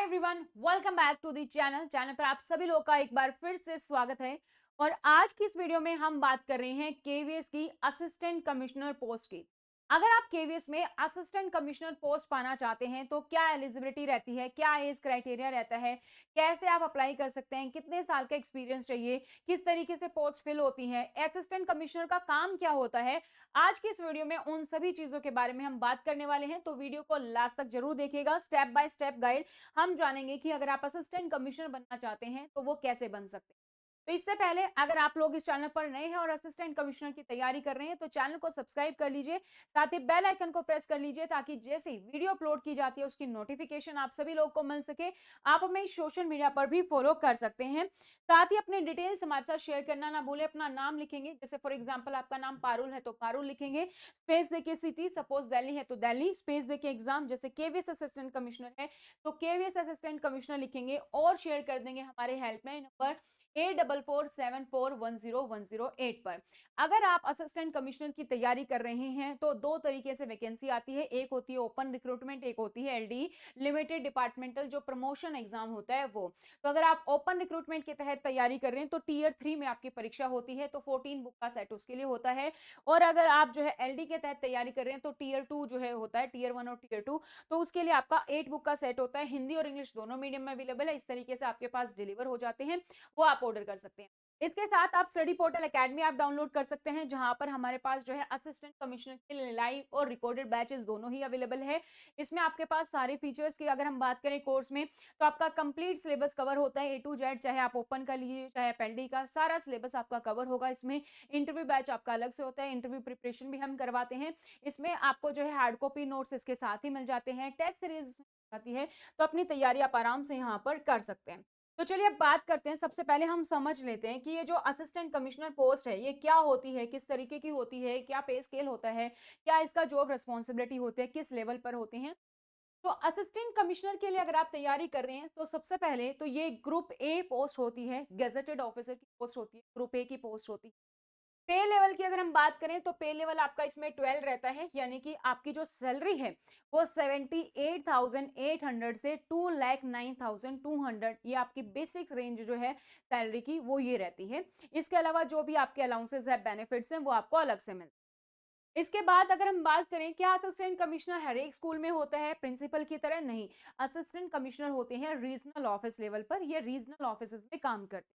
Everyone, welcome back to the channel पर आप सभी लोग का एक बार फिर से स्वागत है। और आज की इस वीडियो में हम बात कर रहे हैं केवीएस की असिस्टेंट कमिश्नर पोस्ट की। अगर आप केवीएस में असिस्टेंट कमिश्नर पोस्ट पाना चाहते हैं तो क्या एलिजिबिलिटी रहती है, क्या एज क्राइटेरिया रहता है, कैसे आप अप्लाई कर सकते हैं, कितने साल का एक्सपीरियंस चाहिए, किस तरीके से पोस्ट फिल होती है, असिस्टेंट कमिश्नर का काम क्या होता है। आज की इस वीडियो में उन सभी चीजों के बारे में हम बात करने वाले हैं, तो वीडियो को लास्ट तक जरूर देखिएगा। स्टेप बाय स्टेप गाइड हम जानेंगे कि अगर आप असिस्टेंट कमिश्नर बनना चाहते हैं तो वो कैसे बन सकते हैं। तो इससे पहले अगर आप लोग इस चैनल पर नए हैं और असिस्टेंट कमिश्नर की तैयारी कर रहे हैं तो चैनल को सब्सक्राइब कर लीजिए, साथ ही बेल आइकन को प्रेस कर लीजिए ताकि जैसे ही वीडियो अपलोड की जाती है उसकी नोटिफिकेशन आप सभी लोग को मिल सके। आप हमें सोशल मीडिया पर भी फॉलो कर सकते हैं। साथ ही अपने डिटेल्स हमारे साथ शेयर करना ना भूले। अपना नाम लिखेंगे, जैसे फॉर एग्जाम्पल आपका नाम पारुल है तो पारुल लिखेंगे, स्पेस देके सिटी, सपोज दिल्ली है तो दिल्ली, स्पेस देके एग्जाम, जैसे केवीएस असिस्टेंट कमिश्नर है तो केवीएस असिस्टेंट कमिश्नर लिखेंगे और शेयर कर देंगे हमारे हेल्पलाइन नंबर 8447410108 पर। अगर आप असिस्टेंट कमिश्नर की तैयारी कर रहे हैं तो दो तरीके से वैकेंसी आती है, एक होती है ओपन रिक्रूटमेंट, एक होती है एलडी लिमिटेड डिपार्टमेंटल जो प्रमोशन एग्जाम होता है वो। तो अगर आप ओपन रिक्रूटमेंट के तहत तैयारी कर रहे हैं तो टीयर 3 में आपकी परीक्षा होती है, तो 14 बुक का सेट उसके लिए होता है। और अगर आप जो है एलडी के तहत तैयारी कर रहे हैं तो टीयर 2 जो है होता है, टीयर 1 और टीयर 2, तो उसके लिए आपका 8 बुक का सेट होता है। हिंदी और इंग्लिश दोनों मीडियम में अवेलेबल है, इस तरीके से आपके पास डिलीवर हो जाते हैं, वो आप ऑर्डर कर सकते हैं। इसके साथ आप स्टडी पोर्टल एकेडमी आप डाउनलोड कर सकते हैं, जहां पर हमारे पास जो है असिस्टेंट कमिश्नर के लिए लाइव और रिकॉर्डेड बैचेस दोनों ही अवेलेबल है। इसमें आपके पास सारे फीचर्स की अगर हम बात करें कोर्स में तो आपका कंप्लीट सिलेबस कवर होता है, ए टू जेड, चाहे आप ओपन का लीजिए चाहे आप एलडी का, सारा सिलेबस आपका कवर होगा। इसमें इंटरव्यू बैच आपका अलग से होता है, इंटरव्यू प्रिपरेशन भी हम करवाते हैं। इसमें आपको जो है हार्ड कॉपी नोट्स इसके साथ ही मिल जाते हैं, टेस्ट सीरीज आती है, तो अपनी तैयारी आप आराम से यहाँ पर कर सकते हैं। तो चलिए अब बात करते हैं, सबसे पहले हम समझ लेते हैं कि ये जो असिस्टेंट कमिश्नर पोस्ट है ये क्या होती है, किस तरीके की होती है, क्या पे स्केल होता है, क्या इसका जॉब रिस्पॉन्सिबिलिटी होती है, किस लेवल पर होती है। तो असिस्टेंट कमिश्नर के लिए अगर आप तैयारी कर रहे हैं तो सबसे पहले तो ये ग्रुप ए पोस्ट होती है, गेजेटेड ऑफिसर की पोस्ट होती है, ग्रुप ए की पोस्ट होती है। पे लेवल की अगर हम बात करें तो पे लेवल आपका इसमें 12 रहता है, यानी कि आपकी जो सैलरी है वो 78,800 से 2,09,200, ये आपकी बेसिक रेंज जो है सैलरी की वो ये रहती है। इसके अलावा जो भी आपके अलाउंसेस है, बेनिफिट्स हैं, वो आपको अलग से मिलते हैं। इसके बाद अगर हम बात करें क्या असिस्टेंट कमिश्नर हर एक स्कूल में होता है प्रिंसिपल की तरह, नहीं। असिस्टेंट कमिश्नर होते हैं रीजनल ऑफिस लेवल पर, ये रीजनल ऑफिस में काम करते हैं।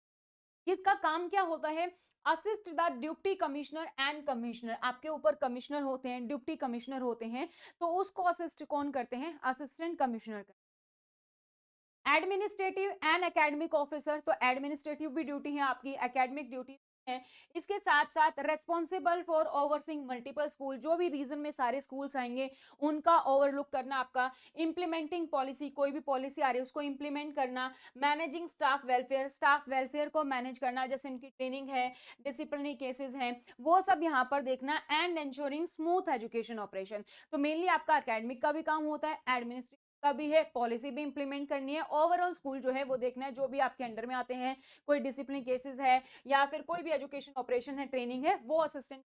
इसका काम क्या होता है? Assist the deputy commissioner and commissioner, आपके ऊपर कमिश्नर होते हैं, डिप्टी कमिश्नर होते हैं, तो उसको असिस्ट कौन करते हैं? Assistant commissioner. Administrative and academic officer, तो एडमिनिस्ट्रेटिव भी ड्यूटी है आपकी, एकेडमिक ड्यूटी है। इसके साथ साथ responsible for overseeing multiple school, जो भी रीजन में सारे स्कूल्स आएंगे उनका ओवरलुक करना आपका। इंप्लीमेंटिंग पॉलिसी, कोई भी पॉलिसी आ रही है उसको इंप्लीमेंट करना। मैनेजिंग स्टाफ वेलफेयर को मैनेज करना, जैसे इनकी ट्रेनिंग है, डिसिप्लिनरी केसेस हैं, वो सब यहाँ पर देखना। And ensuring smooth education operation, तो मेनली आपका एकेडमिक का भी काम होता है, एडमिनिस्ट्रेटिव का भी है, पॉलिसी भी इंप्लीमेंट करनी है, ओवरऑल स्कूल जो है वो देखना है, जो भी आपके अंडर में आते हैं, कोई डिसिप्लिन केसेस है या फिर कोई भी एजुकेशन ऑपरेशन है, ट्रेनिंग है, वो असिस्टेंट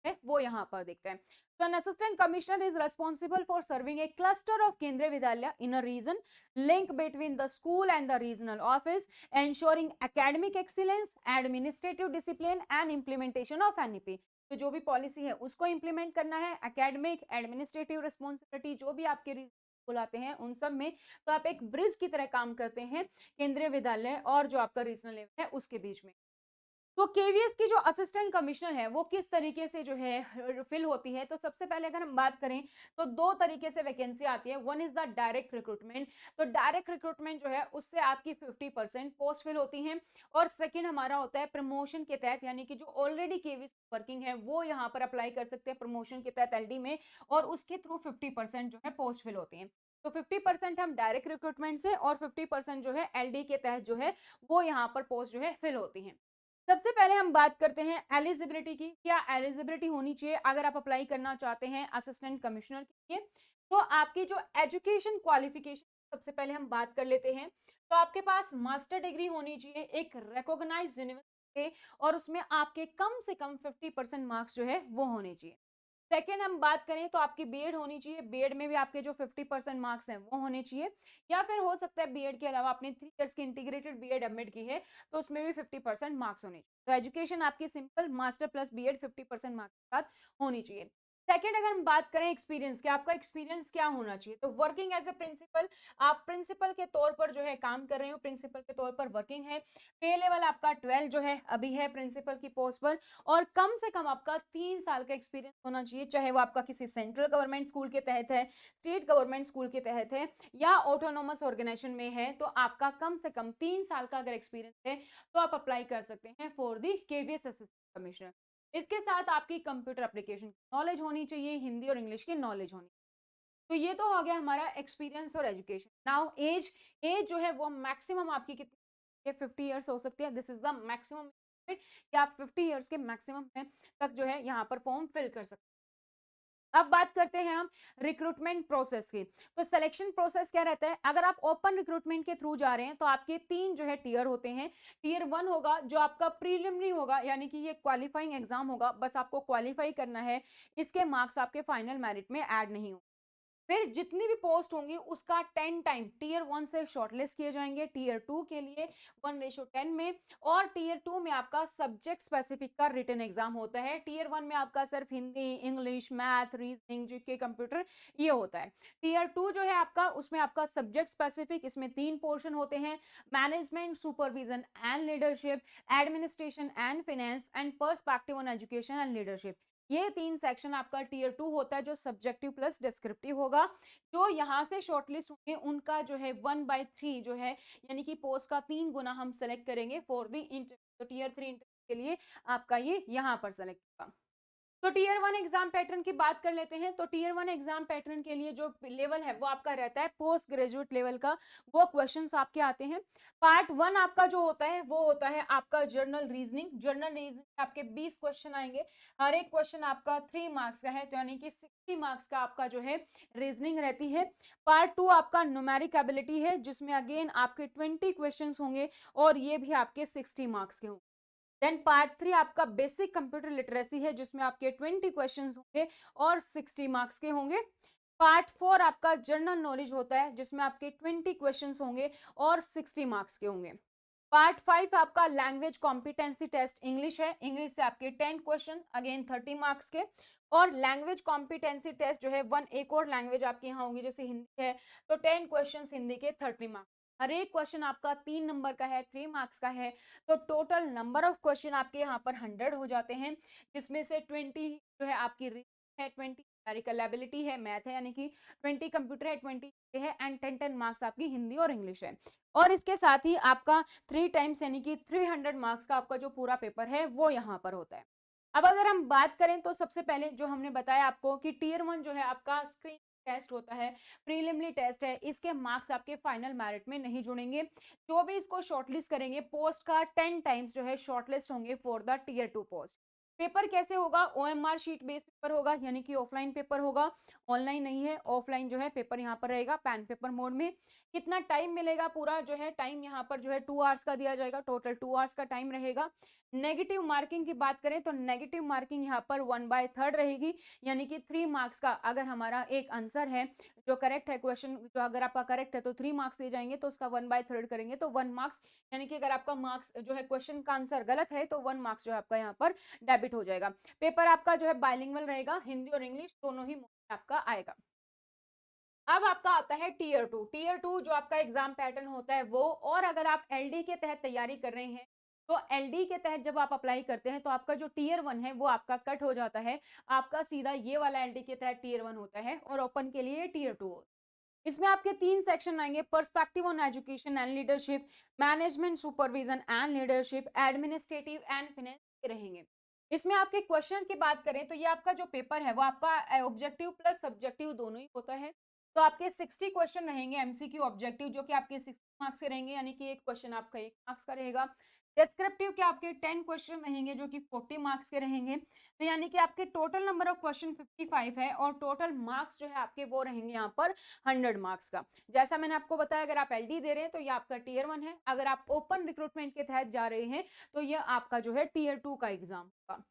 है वो यहाँ पर देखते हैं। तो an assistant commissioner is responsible for serving a cluster of Kendriya Vidyalaya in a region, link between the school and the regional office, ensuring academic excellence, administrative discipline and implementation of NEP। तो जो भी पॉलिसी है उसको implement करना है, academic administrative responsibility जो भी आपके बुलाते हैं उन सब में, तो आप एक ब्रिज की तरह काम करते हैं केंद्रीय विद्यालय और जो आपका रीजनल लेवल है उसके बीच में। तो केवीएस की जो असिस्टेंट कमिश्नर है वो किस तरीके से जो है फिल होती है, तो सबसे पहले अगर हम बात करें तो दो तरीके से वैकेंसी आती है। One is the direct recruitment, तो डायरेक्ट रिक्रूटमेंट जो है उससे आपकी 50% पोस्ट फिल होती है। और सेकंड हमारा होता है प्रमोशन के तहत, यानी कि जो ऑलरेडी केवीएस वर्किंग है वो यहाँ पर अप्लाई कर सकते हैं प्रमोशन के तहत एलडी में, और उसके थ्रू 50% जो है पोस्ट फिल होती है। तो 50% हम डायरेक्ट रिक्रूटमेंट से और 50% जो है एलडी के तहत जो है वो यहाँ पर पोस्ट जो है फिल होती है। सबसे पहले हम बात करते हैं एलिजिबिलिटी की, क्या एलिजिबिलिटी होनी चाहिए अगर आप अप्लाई करना चाहते हैं असिस्टेंट कमिश्नर के लिए। तो आपकी जो एजुकेशन क्वालिफिकेशन, सबसे पहले हम बात कर लेते हैं। तो आपके पास मास्टर डिग्री होनी चाहिए एक रिकॉग्नाइज्ड यूनिवर्सिटी से, और उसमें आपके कम से कम 50% मार्क्स जो है वो होने चाहिए। सेकंड हम बात करें तो आपकी बीएड होनी चाहिए, बीएड में भी आपके जो 50% मार्क्स हैं वो होने चाहिए, या फिर हो सकता है बीएड के अलावा आपने 3 इयर्स की इंटीग्रेटेड बीएड एमएड की है तो उसमें भी 50% मार्क्स होने चाहिए। तो एजुकेशन आपकी simple master plus BEd 50% marks के साथ होनी चाहिए। सेकंड अगर हम बात करें एक्सपीरियंस की, आपका एक्सपीरियंस क्या होना चाहिए, तो वर्किंग एज ए प्रिंसिपल, आप प्रिंसिपल के तौर पर जो है काम कर रहे हो, प्रिंसिपल के तौर पर वर्किंग है, पे लेवल आपका 12 जो है अभी है प्रिंसिपल की पोस्ट पर, और कम से कम आपका 3 साल का एक्सपीरियंस होना चाहिए, चाहे वो आपका किसी सेंट्रल गवर्नमेंट स्कूल के तहत है, स्टेट गवर्नमेंट स्कूल के तहत है, या ऑटोनोमस ऑर्गेनाइजेशन में है, तो आपका कम से कम 3 साल का अगर एक्सपीरियंस है तो आप अप्लाई कर सकते हैं for the KVS assistant commissioner. इसके साथ आपकी कंप्यूटर एप्लीकेशन की नॉलेज होनी चाहिए, हिंदी और इंग्लिश की नॉलेज होनी। तो ये तो हो गया हमारा एक्सपीरियंस और एजुकेशन। नाउ एज, एज जो है वो मैक्सिमम आपकी कितनी है, 50 इयर्स हो सकती है, दिस इज द मैक्सिमम कि आप 50 इयर्स के मैक्सिमम में तक जो है यहाँ पर फॉर्म फिल कर सकते हैं। अब बात करते हैं हम रिक्रूटमेंट प्रोसेस की। तो सिलेक्शन प्रोसेस क्या रहता है, अगर आप ओपन रिक्रूटमेंट के थ्रू जा रहे हैं तो आपके 3 जो है टियर होते हैं। टियर 1 होगा जो आपका प्रीलिमिनरी होगा, यानी कि ये क्वालिफाइंग एग्जाम होगा, बस आपको क्वालिफाई करना है, इसके मार्क्स आपके फाइनल मेरिट में ऐड नहीं होंगे। फिर जितनी भी पोस्ट होंगी उसका 10 टाइम टियर 1 से शॉर्टलिस्ट किए जाएंगे टियर 2 के लिए 1:10 में, और टियर 2 में आपका सब्जेक्ट स्पेसिफिक का रिटन एग्जाम होता है। टियर 1 में आपका सिर्फ Hindi, English, math, reasoning, GK, computer ये होता है। टियर 2 जो है आपका, उसमें आपका सब्जेक्ट स्पेसिफिक, इसमें 3 पोर्शन होते हैं, management, supervision and leadership, administration and finance, and perspective on education and leadership. ये 3 सेक्शन आपका टियर 2 होता है जो सब्जेक्टिव प्लस डिस्क्रिप्टिव होगा। जो यहाँ से शॉर्टलिस्ट होंगे उनका जो है 1/3 जो है, यानी कि पोस्ट का 3 गुना हम सेलेक्ट करेंगे फॉर द इंटरव्यू। तो टियर 3 इंटरव्यू के लिए आपका ये यहाँ पर सेलेक्ट होगा। तो टियर 1 एग्जाम पैटर्न की बात कर लेते हैं। तो टियर 1 एग्जाम पैटर्न के लिए जो लेवल है वो आपका रहता है पोस्ट ग्रेजुएट लेवल का, वो क्वेश्चंस आपके आते हैं। पार्ट 1 आपका जो होता है वो होता है आपका जर्नल रीजनिंग। जर्नल रीजनिंग आपके 20 क्वेश्चन आएंगे, हर एक क्वेश्चन आपका 3 मार्क्स का है, तो यानी कि 60 मार्क्स का आपका जो है रीजनिंग रहती है। पार्ट 2 आपका न्यूमेरिक एबिलिटी है, जिसमें अगेन आपके 20 क्वेश्चन होंगे, और ये भी आपके 60 मार्क्स के होंगे। देन पार्ट 3 आपका बेसिक कंप्यूटर लिटरेसी है, जिसमें आपके 20 क्वेश्चंस होंगे और 60 मार्क्स के होंगे। पार्ट 4 आपका जनरल नॉलेज होता है, जिसमें आपके 20 क्वेश्चंस होंगे और 60 मार्क्स के होंगे। पार्ट 5 आपका लैंग्वेज कॉम्पिटेंसी टेस्ट इंग्लिश है, इंग्लिश से आपके 10 क्वेश्चन अगेन 30 मार्क्स के। और लैंग्वेज कॉम्पिटेंसी टेस्ट जो है वन एक और लैंग्वेज आपकी यहाँ होगी, जैसे हिंदी है, तो 10 क्वेश्चन हिंदी के 30 मार्क्स। हर एक क्वेश्चन आपका 3 नंबर का है, 3 मार्क्स का है, तो टोटल नंबर ऑफ क्वेश्चन आपके यहाँ पर 100 हो जाते हैं, जिसमें से 20 जो है आपकी है, 20 न्यूमेरिकल एबिलिटी है, मैथ है, यानी कि 20 कंप्यूटर है, 20 है, एंड 10 मार्क्स आपकी हिंदी और इंग्लिश है। और इसके साथ ही आपका 3 टाइम्स यानी कि 300 मार्क्स का आपका जो पूरा पेपर है वो यहाँ पर होता है। अब अगर हम बात करें तो सबसे पहले जो हमने बताया आपको कि टियर 1 जो है आपका स्क्रीन टेस्ट होता है, प्रीलिमिनरी टेस्ट है, इसके मार्क्स आपके फाइनल मेरिट में नहीं जुड़ेंगे। जो भी इसको शॉर्टलिस्ट करेंगे, पोस्ट का 10 टाइम्स जो है शॉर्टलिस्ट होंगे for the tier 2 post. Paper कैसे होगा, ओएमआर शीट बेस्ड पेपर होगा, यानी कि ऑफलाइन पेपर होगा, ऑनलाइन नहीं है, ऑफलाइन जो है पेपर यहाँ पर रहेगा पेन पेपर मोड में। कितना टाइम मिलेगा, पूरा जो है टाइम यहाँ पर जो है 2 आवर्स का दिया जाएगा, टोटल 2 आवर्स का टाइम रहेगा। नेगेटिव मार्किंग की बात करें तो नेगेटिव मार्किंग यहाँ पर 1/3 रहेगी, यानी कि 3 मार्क्स का अगर हमारा एक आंसर है जो करेक्ट है, क्वेश्चन जो अगर आपका करेक्ट है तो 3 मार्क्स दिए जाएंगे, तो उसका 1/3 करेंगे तो 1 मार्क्स, यानी कि अगर आपका मार्क्स जो है क्वेश्चन का आंसर गलत है तो 1 मार्क्स जो है आपका यहाँ पर डेबिट हो जाएगा। पेपर आपका जो है बाइलिंगुअल रहेगा, हिंदी और इंग्लिश दोनों ही आपका आएगा। अब आपका आता है टियर 2। टियर 2 जो आपका एग्जाम पैटर्न होता है वो, और अगर आप एलडी के तहत तैयारी कर रहे हैं तो एलडी के तहत जब आप अप्लाई करते हैं तो आपका जो टियर 1 है वो आपका कट हो जाता है, आपका सीधा ये वाला एलडी के तहत टियर 1 होता है, और ओपन के लिए टियर 2 होता है। इसमें आपके 3 सेक्शन आएंगे, perspective on education and leadership, management supervision and leadership, administrative and finance के रहेंगे। इसमें आपके क्वेश्चन की बात करें तो ये आपका जो पेपर है वो आपका ऑब्जेक्टिव प्लस सब्जेक्टिव दोनों ही होता है। तो आपके 60 क्वेश्चन रहेंगे एमसीक्यू ऑब्जेक्टिव, जो कि आपके 60 मार्क्स के रहेंगे, यानी कि एक क्वेश्चन आपका 1 मार्क्स का रहेगा। डिस्क्रिप्टिव के आपके 10 क्वेश्चन रहेंगे जो कि 40 मार्क्स के रहेंगे, तो यानी कि आपके टोटल नंबर ऑफ क्वेश्चन 55 है, और टोटल मार्क्स जो है आपके वो रहेंगे यहाँ पर 100 मार्क्स का। जैसा मैंने आपको बताया, अगर आप एलडी दे रहे हैं तो ये आपका टियर 1 है, अगर आप ओपन रिक्रूटमेंट के तहत जा रहे हैं तो ये आपका जो है टियर 2 का एग्जाम होगा।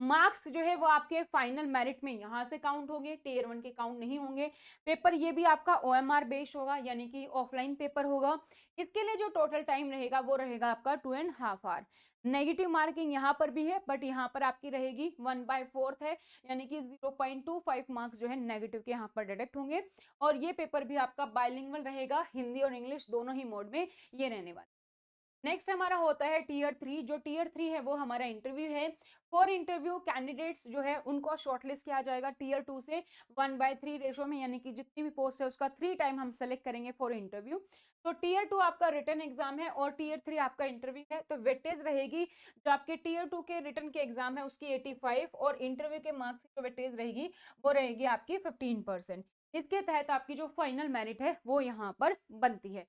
मार्क्स जो है वो आपके फाइनल मेरिट में यहाँ से काउंट होंगे, टियर 1 के काउंट नहीं होंगे। पेपर ये भी आपका ओएमआर बेस्ड होगा, यानी कि ऑफलाइन पेपर होगा। इसके लिए जो टोटल टाइम रहेगा वो रहेगा आपका 2.5 आवर। नेगेटिव मार्किंग यहाँ पर भी है, बट यहाँ पर आपकी रहेगी 1/4 है, यानी कि 0.25 मार्क्स जो है नेगेटिव के यहाँ पर डिडक्ट होंगे। और ये पेपर भी आपका बाइलिंगुअल रहेगा, हिंदी और इंग्लिश दोनों ही मोड में ये रहने वाला। नेक्स्ट हमारा होता है टियर 3। जो टियर 3 है वो हमारा इंटरव्यू है। फॉर इंटरव्यू कैंडिडेट्स जो है उनको शॉर्टलिस्ट किया जाएगा टियर 2 से 1/3 रेशो में, यानी कि जितनी भी पोस्ट है उसका 3 टाइम हम सेलेक्ट करेंगे फॉर इंटरव्यू। तो टियर 2 आपका रिटन एग्जाम है और टियर 3 आपका इंटरव्यू है। तो वेटेज रहेगी जो आपके टियर 2 के रिटन के एग्जाम है उसकी 85 और इंटरव्यू के मार्क्स की जो वेटेज रहेगी वो रहेगी आपकी 15%। इसके तहत आपकी जो फाइनल मेरिट है वो यहाँ पर बनती है।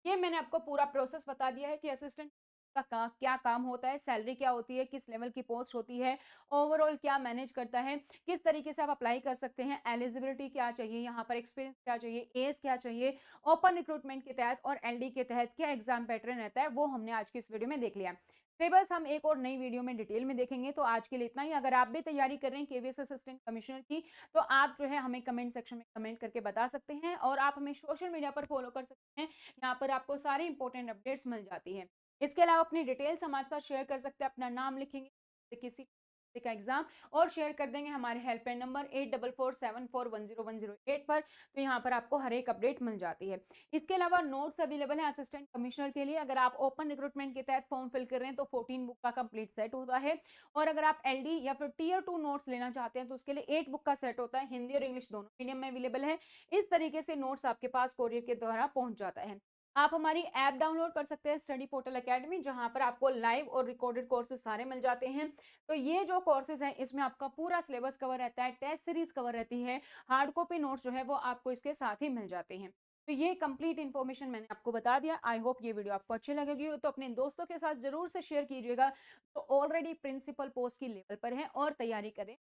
ये मैंने आपको पूरा प्रोसेस बता दिया है कि असिस्टेंट का क्या काम होता है, सैलरी क्या होती है, किस लेवल की पोस्ट होती है, ओवरऑल क्या मैनेज करता है, किस तरीके से आप अप्लाई कर सकते हैं, एलिजिबिलिटी क्या चाहिए, यहाँ पर एक्सपीरियंस क्या चाहिए, एज क्या चाहिए, ओपन रिक्रूटमेंट के तहत और एलडी के तहत क्या एग्जाम पैटर्न रहता है, वो हमने आज की इस वीडियो में देख लिया। सिलेबस हम एक और नई वीडियो में डिटेल में देखेंगे। तो आज के लिए इतना ही। अगर आप भी तैयारी कर रहे हैं केवीएस असिस्टेंट कमिश्नर की, तो आप जो है हमें कमेंट सेक्शन में कमेंट करके बता सकते हैं और आप हमें सोशल मीडिया पर फॉलो कर सकते हैं। यहाँ पर आपको सारी इंपॉर्टेंट अपडेट्स मिल जाती है। इसके अलावा अपनी डिटेल्स हमारे साथ शेयर कर सकते हैं, अपना नाम लिखेंगे किसी का एग्जाम और शेयर कर देंगे हमारे हेल्पलाइन नंबर 8447410108 पर। तो यहाँ पर आपको हर एक अपडेट मिल जाती है। इसके अलावा नोट्स अवेलेबल है असिस्टेंट कमिश्नर के लिए। अगर आप ओपन रिक्रूटमेंट के तहत फॉर्म फिल कर रहे हैं तो 14 बुक का कंप्लीट सेट होता है, और अगर आप एलडी या फिर टियर 2 नोट्स लेना चाहते हैं तो उसके लिए 8 बुक का सेट होता है, हिंदी और इंग्लिश दोनों मीडियम में अवेलेबल है। इस तरीके से नोट्स आपके पास कोरियर के द्वारा पहुंच जाता है। आप हमारी ऐप डाउनलोड कर सकते हैं स्टडी पोर्टल एकेडमी, जहां पर आपको लाइव और रिकॉर्डेड कोर्सेज सारे मिल जाते हैं। तो ये जो कोर्सेज हैं इसमें आपका पूरा सिलेबस कवर रहता है, टेस्ट सीरीज कवर रहती है, हार्ड कॉपी नोट्स जो है वो आपको इसके साथ ही मिल जाते हैं। तो ये कंप्लीट इन्फॉर्मेशन मैंने आपको बता दिया। आई होप ये वीडियो आपको अच्छी लगेगी, तो अपने दोस्तों के साथ जरूर से शेयर कीजिएगा तो ऑलरेडी प्रिंसिपल पोस्ट की लेवल पर है और तैयारी करें।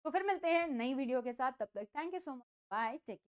तो फिर मिलते हैं नई वीडियो के साथ, तब तक thank you so much, bye, take.